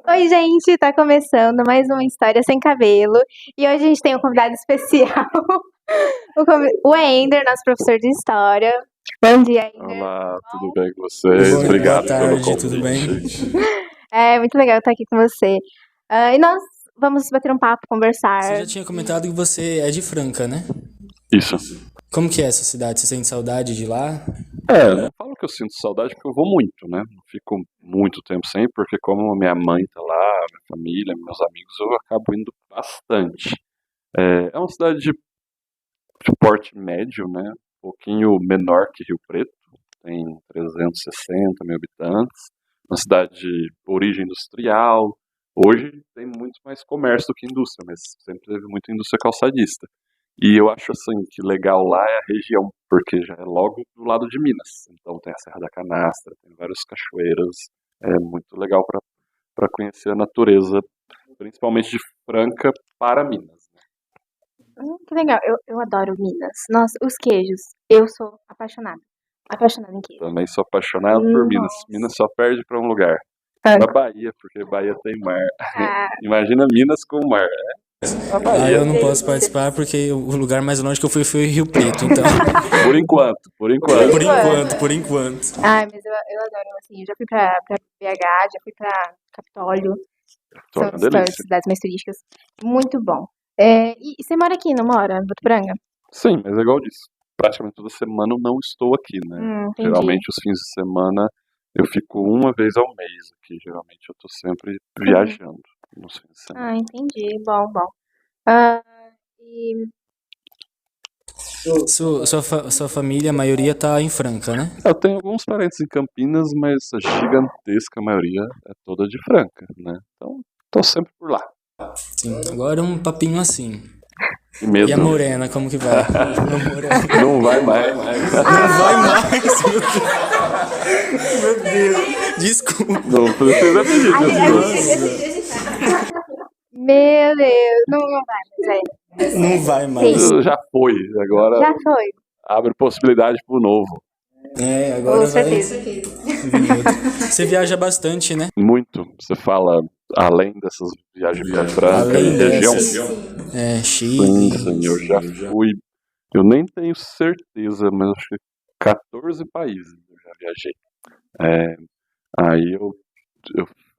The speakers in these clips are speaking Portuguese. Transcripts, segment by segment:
Oi, gente, tá começando mais uma História Sem Cabelo e hoje a gente tem um convidado especial, o Ender, nosso professor de História. Bom dia, Ender. Olá, tudo bem com vocês? Boa Obrigado pelo tarde, tudo bem? convite. É muito legal estar aqui com você. E nós vamos bater um papo, Você conversar. já tinha comentado que você é de Franca, né? Isso. Como que é essa cidade? Você sente saudade de lá? Não falo que eu sinto saudade porque eu vou muito, né? Não fico muito tempo sem, porque como minha mãe tá lá, minha família, meus amigos, eu acabo indo bastante. É uma cidade de porte médio, né? Um pouquinho menor que Rio Preto, tem 360 mil habitantes. Uma cidade de origem industrial. Hoje tem muito mais comércio do que indústria, mas sempre teve muita indústria calçadista. E eu acho assim que legal lá é a região, porque já é logo do lado de Minas. Então tem a Serra da Canastra, tem várias cachoeiras. É muito legal para conhecer a natureza, principalmente de Franca para Minas. Que legal, eu adoro Minas. Nossa, os queijos, eu sou apaixonada em queijo. Também sou apaixonado por Minas. Nossa. Minas só perde para um lugar. Ah. Para Bahia, porque Bahia tem mar. Ah, Imagina Minas com mar. A Bahia. Eu não posso participar porque o lugar mais longe que eu fui foi Rio Preto, então. Por enquanto. Por enquanto. mas eu adoro, assim, eu já fui pra BH, já fui pra Capitólio, Tô são uma as delícia. cidades mais turísticas, muito bom. E você mora aqui, não mora, em Votuporanga? Sim, mas é igual eu disse. Praticamente toda semana eu não estou aqui, né? Entendi. Geralmente os fins de semana eu fico uma vez ao mês aqui. Geralmente eu tô sempre viajando nos fins de semana. Entendi, bom. E Sua família, a maioria tá em Franca, né? Eu tenho alguns parentes em Campinas, mas a gigantesca maioria é toda de Franca, né? Então, tô sempre por lá. Sim. Agora um papinho assim. Que medo. E a morena, como que vai? A morena. Não vai mais. Não vai mais, meu Deus. Desculpa. Não precisa pedir. meu Deus, não vai, mas Não vai mais. Já foi, agora já foi. abre possibilidade pro novo. Agora Com vai. certeza. Você viaja bastante, né? Muito. Você fala, além dessas viagens pra Franca Além e região? dessas. Chile. Sim, eu já fui. Eu nem tenho certeza, mas acho que 14 países eu já viajei. Aí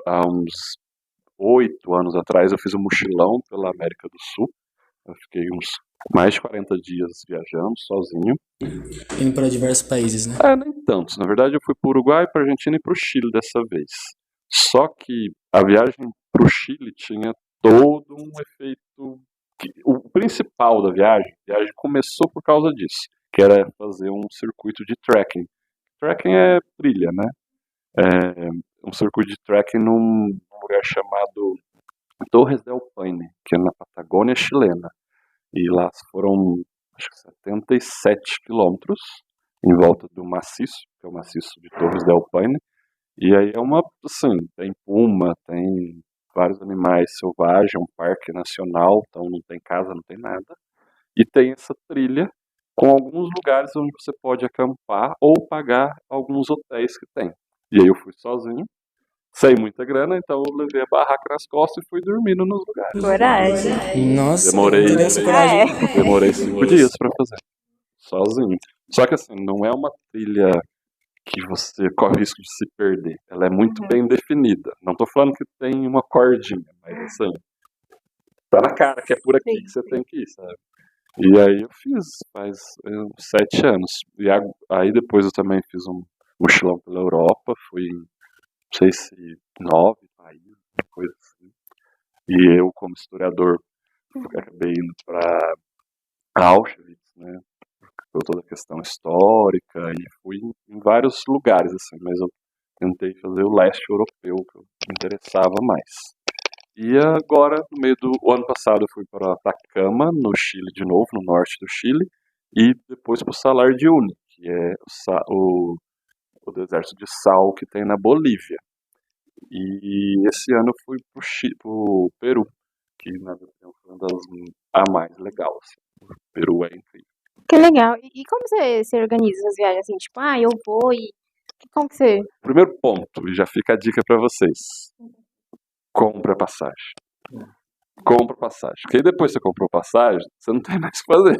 há uns 8 anos atrás, eu fiz um mochilão pela América do Sul. Eu fiquei uns mais de 40 dias viajando sozinho. Indo para diversos países, né? Nem tantos. Na verdade, eu fui para o Uruguai, para a Argentina e para o Chile dessa vez. Só que a viagem para o Chile tinha todo um efeito. O principal da viagem, a viagem começou por causa disso, que era fazer um circuito de trekking. Trekking é trilha, né? Um circuito de trekking num lugar chamado Torres del Paine, que é na Patagônia chilena. E lá foram, acho que 77 quilômetros em volta do maciço, que é o maciço de Torres del Paine. E aí tem puma, tem vários animais selvagens, um parque nacional, então não tem casa, não tem nada. E tem essa trilha com alguns lugares onde você pode acampar ou pagar alguns hotéis que tem. E aí eu fui sozinho, sem muita grana, então eu levei a barraca nas costas e fui dormindo nos lugares. Coragem. Nossa, Demorei essa coragem. 5 dias pra fazer, sozinho. Só que assim, não é uma trilha que você corre o risco de se perder. Ela é muito bem definida. Não tô falando que tem uma cordinha, mas assim, tá na cara que é por aqui que você tem que ir, sabe? E aí eu fiz faz 7 anos. E aí depois eu também fiz um mochilão pela Europa, fui em, não sei se 9 países, coisa assim. E eu, como historiador, acabei indo para Auschwitz, né? Por toda a questão histórica, e fui em vários lugares, assim, mas eu tentei fazer o leste europeu, que eu me interessava mais. E agora, no meio do ano passado, eu fui para Atacama, no Chile de novo, no norte do Chile, e depois para o Salar de Uyuni, que é o deserto de sal que tem na Bolívia. E esse ano eu fui para o Peru, que na minha opinião foi uma das mais legais. Assim. O Peru é incrível. Que legal. E como você organiza essas viagens assim? Tipo, eu vou e. Como que você. Primeiro ponto, e já fica a dica para vocês. compra a passagem. Compra a passagem. Porque aí depois que você comprou a passagem, você não tem mais o que fazer.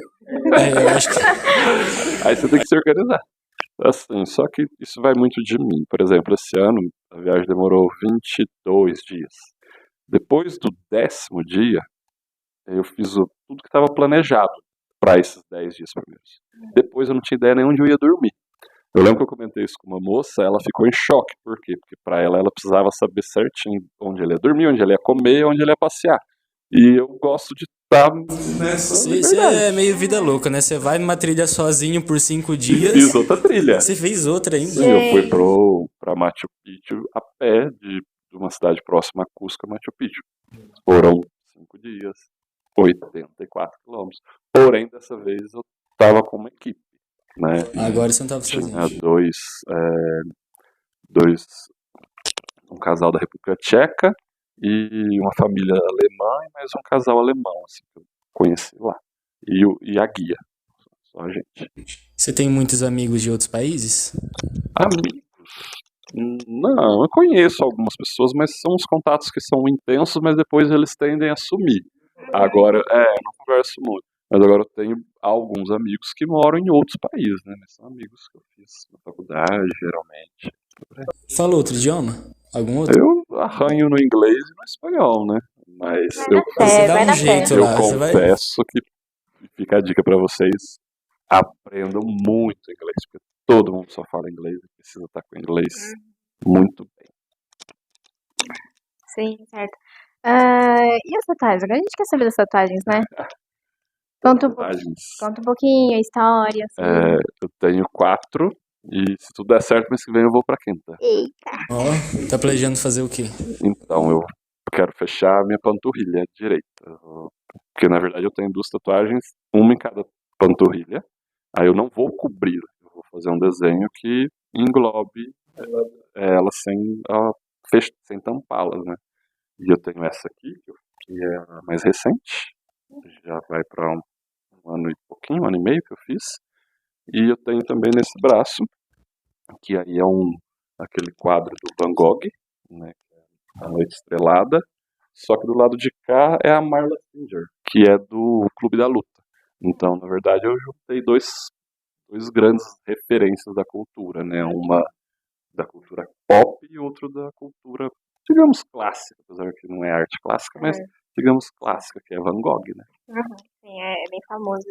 Eu acho que Aí você tem que se organizar. Assim, só que isso vai muito de mim. Por exemplo, esse ano a viagem demorou 22 dias. Depois do 10º dia, eu fiz tudo que estava planejado para esses 10 dias primeiros. Depois eu não tinha ideia nem onde eu ia dormir. Eu lembro que eu comentei isso com uma moça, ela ficou em choque. Por quê? Porque para ela precisava saber certinho onde ela ia dormir, onde ela ia comer, onde ela ia passear. E eu gosto de estar nessa você liberdade. é meio vida louca, né? Você vai numa trilha sozinho por 5 dias. Fiz outra trilha. Você fez outra ainda? Sim, eu fui para Machu Picchu a pé de uma cidade próxima a Cusco, Machu Picchu. Foram 5 dias, 84 quilômetros. Porém, dessa vez eu estava com uma equipe, né? Agora você não estava sozinho. Tinha um casal da República Tcheca e uma família alemã e mais um casal alemão, assim, que eu conheci lá. E a guia, só a gente. Você tem muitos amigos de outros países? Amigos? Não, eu conheço algumas pessoas, mas são uns contatos que são intensos, mas depois eles tendem a sumir. Agora, eu não converso muito. Mas agora eu tenho alguns amigos que moram em outros países, né? Mas são amigos que eu fiz na faculdade, geralmente. Fala outro idioma? Algum outro? Eu arranho no inglês e no espanhol, né? Mas Você dá um jeito eu lá. Você vai... confesso que fica a dica pra vocês, aprendam muito inglês, porque todo mundo só fala inglês e precisa estar com inglês muito bem. Sim, certo. E as tatuagens? Agora a gente quer saber das tatuagens, né? Conta um pouquinho a história, assim. Eu tenho 4 e se tudo der certo, mês que vem eu vou pra 5ª. Eita! Ó, tá planejando fazer o quê? Então, eu quero fechar a minha panturrilha direita. Porque, na verdade, eu tenho 2 tatuagens, uma em cada panturrilha. Aí eu não vou cobrir, eu vou fazer um desenho que englobe ela sem tampá-las, né? E eu tenho essa aqui, que é a mais recente. Já vai para um ano e pouquinho, 1 ano e meio que eu fiz. E eu tenho também nesse braço, que aí é aquele quadro do Van Gogh, né? A Noite Estrelada. Só que do lado de cá é a Marla Singer, que é do Clube da Luta. Então, na verdade, eu juntei dois grandes referências da cultura, né? Uma da cultura pop e outro da cultura, digamos, clássica, apesar que não é arte clássica, mas digamos clássica, que é Van Gogh, né? Sim, é bem famoso.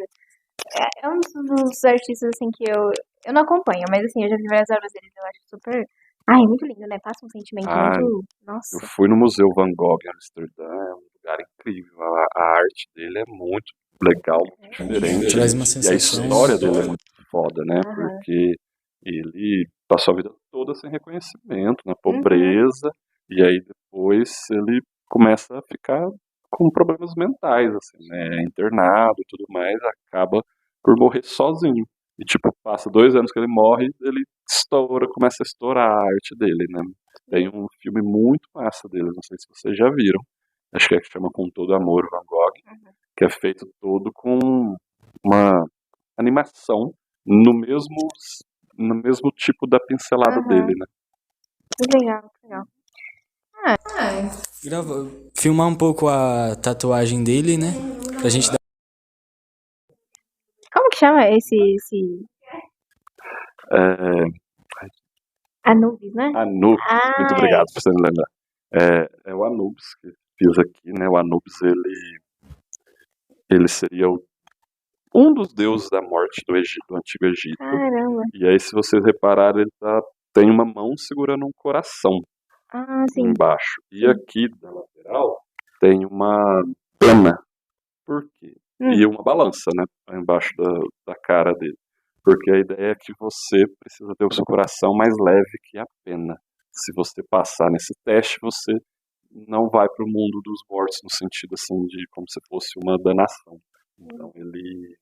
É um dos artistas, assim, que eu não acompanho, mas, assim, eu já vi várias obras dele, eu acho super... Ai, muito lindo, né? Passa um sentimento muito... Nossa. Eu fui no Museu Van Gogh em Amsterdã, é um lugar incrível. A arte dele é muito legal, muito diferente. Traz uma E a sensação. história dele é muito foda, né? Porque ele passou a vida toda sem reconhecimento, na pobreza, e aí depois ele começa a ficar com problemas mentais, assim, né? Internado e tudo mais, acaba por morrer sozinho. E, tipo, passa 2 anos que ele morre, ele começa a estourar a arte dele, né? Tem um filme muito massa dele, não sei se vocês já viram. Acho que é que chama Com Todo Amor, Van Gogh, que é feito todo com uma animação no mesmo tipo da pincelada dele, né? Que legal, que legal. Filmar um pouco a tatuagem dele, né? Pra gente dar... Como que chama esse... Anubis, né? Anubis, muito obrigado por você me lembrar. É o Anubis que fiz aqui, né? O Anubis, ele seria um dos deuses da morte do Egito, do Antigo Egito. Caramba. E aí, se vocês repararem, ele tem uma mão segurando um coração embaixo. E aqui, da lateral, tem uma pena. Por quê? E uma balança, né? Embaixo da cara dele. Porque a ideia é que você precisa ter o seu coração mais leve que a pena. Se você passar nesse teste, você não vai para o mundo dos mortos, no sentido assim de como se fosse uma danação. Então ele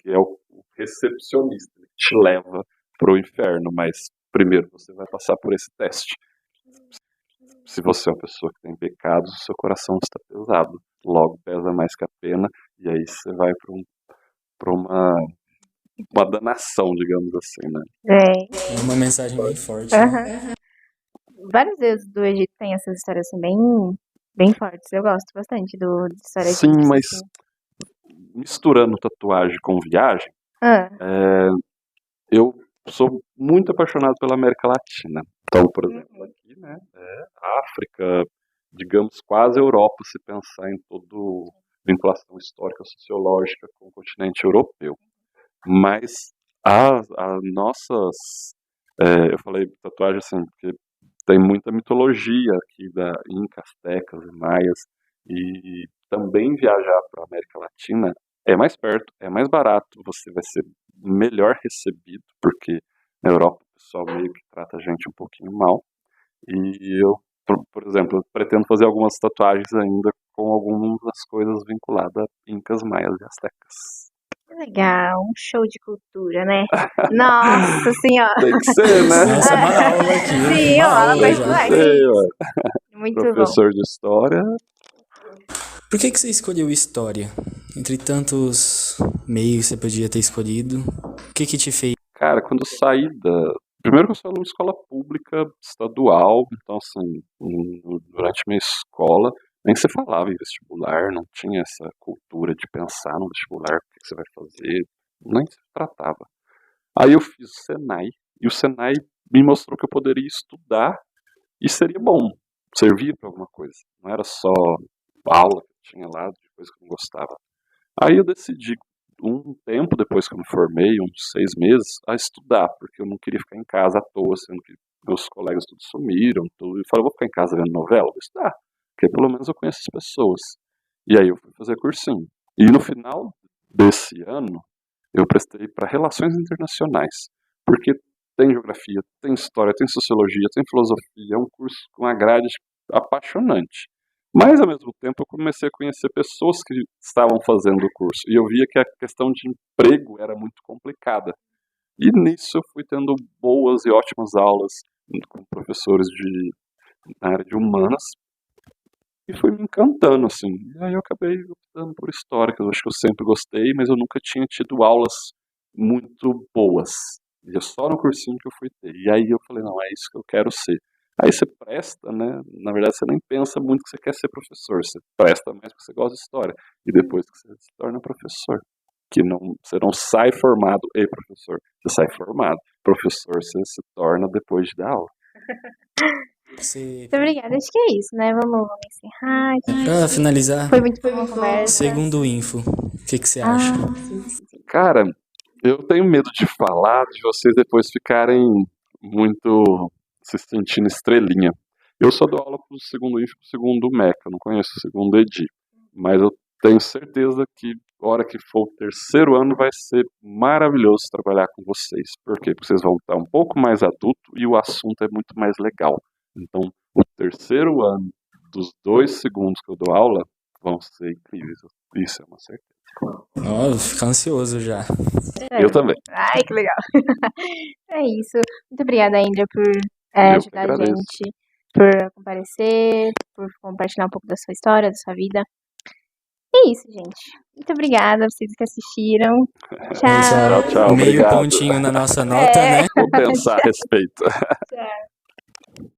que é o recepcionista, ele te leva para o inferno, mas primeiro você vai passar por esse teste. Se você é uma pessoa que tem pecados, o seu coração está pesado, logo pesa mais que a pena, e aí você vai para uma danação, digamos assim, né? É uma mensagem bem forte. vários deuses do Egito têm essas histórias assim, bem fortes. Eu gosto bastante de história Sim, egípcia, mas assim. misturando tatuagem com viagem, Ah, eu sou muito apaixonado pela América Latina. Então, por exemplo, aqui, né, África, digamos, quase Europa, se pensar em toda vinculação histórica, sociológica com o continente europeu. Mas as nossas, eu falei tatuagem assim, porque tem muita mitologia aqui da Incas, Aztecas e Maias, e também viajar para a América Latina é mais perto, é mais barato, você vai ser melhor recebido, porque na Europa o pessoal meio que trata a gente um pouquinho mal, e eu, por exemplo, pretendo fazer algumas tatuagens ainda com algumas coisas vinculadas a Incas, Maias e Aztecas. que legal, um show de cultura, né? Nossa senhora! Tem que ser, né? Nossa, uma aula aqui. Sim, Uma ó, ela aula vai já. estudar, que Sei, isso. ué. Muito bom. Professor de história. Por que você escolheu história? Entre tantos meios que você podia ter escolhido, o que te fez? Cara, quando eu saí da. Primeiro que eu sou aluno de escola pública estadual, então assim, durante minha escola, nem se falava em vestibular, não tinha essa cultura de pensar no vestibular, o que você vai fazer, nem se tratava. Aí eu fiz o Senai, e o Senai me mostrou que eu poderia estudar e seria bom, servia para alguma coisa. Não era só aula que tinha lá, de coisa que eu não gostava. Aí eu decidi, um tempo depois que eu me formei, uns 6 meses, a estudar, porque eu não queria ficar em casa à toa, sendo que meus colegas todos sumiram, tudo. E falei, vou ficar em casa vendo novela? Vou estudar, porque pelo menos eu conheço as pessoas. E aí eu fui fazer cursinho. E no final desse ano, eu prestei para Relações Internacionais, porque tem geografia, tem história, tem sociologia, tem filosofia, é um curso com uma grade apaixonante. Mas, ao mesmo tempo, eu comecei a conhecer pessoas que estavam fazendo o curso. E eu via que a questão de emprego era muito complicada. E nisso eu fui tendo boas e ótimas aulas com professores na área de humanas. E fui me encantando, assim. E aí eu acabei optando por história, que eu acho que eu sempre gostei, mas eu nunca tinha tido aulas muito boas. E é só no cursinho que eu fui ter. E aí eu falei, não, é isso que eu quero ser. Aí você presta, né? Na verdade, você nem pensa muito que você quer ser professor. Você presta mais porque você gosta de história. E depois que você se torna professor. Que não, você não sai formado e professor. Você sai formado. Professor você se torna depois de dar aula. Você... Muito obrigada, acho que é isso, né? Vamos encerrar. Pra finalizar, Foi muito boa a conversa. segundo o Info, o que você acha? Sim. Cara, eu tenho medo de falar, de vocês depois ficarem muito se sentindo estrelinha. Eu só dou aula pro segundo IF e pro segundo MEC, eu não conheço o segundo EDI. Mas eu tenho certeza que a hora que for o terceiro ano vai ser maravilhoso trabalhar com vocês. Por quê? Porque vocês vão estar um pouco mais adulto e o assunto é muito mais legal. Então, o terceiro ano dos 2 segundos que eu dou aula vão ser incríveis. Isso é uma certeza. Ó, vou ficar ansioso já. Eu também. Ai, que legal. É isso. Muito obrigada, Indra, por Eu que ajudar a agradeço. gente, por comparecer, por compartilhar um pouco da sua história, da sua vida. É isso, gente. Muito obrigada a vocês que assistiram. Tchau. Tchau, tchau. Meio Obrigado. pontinho na nossa nota, né? Vou pensar a respeito. Tchau.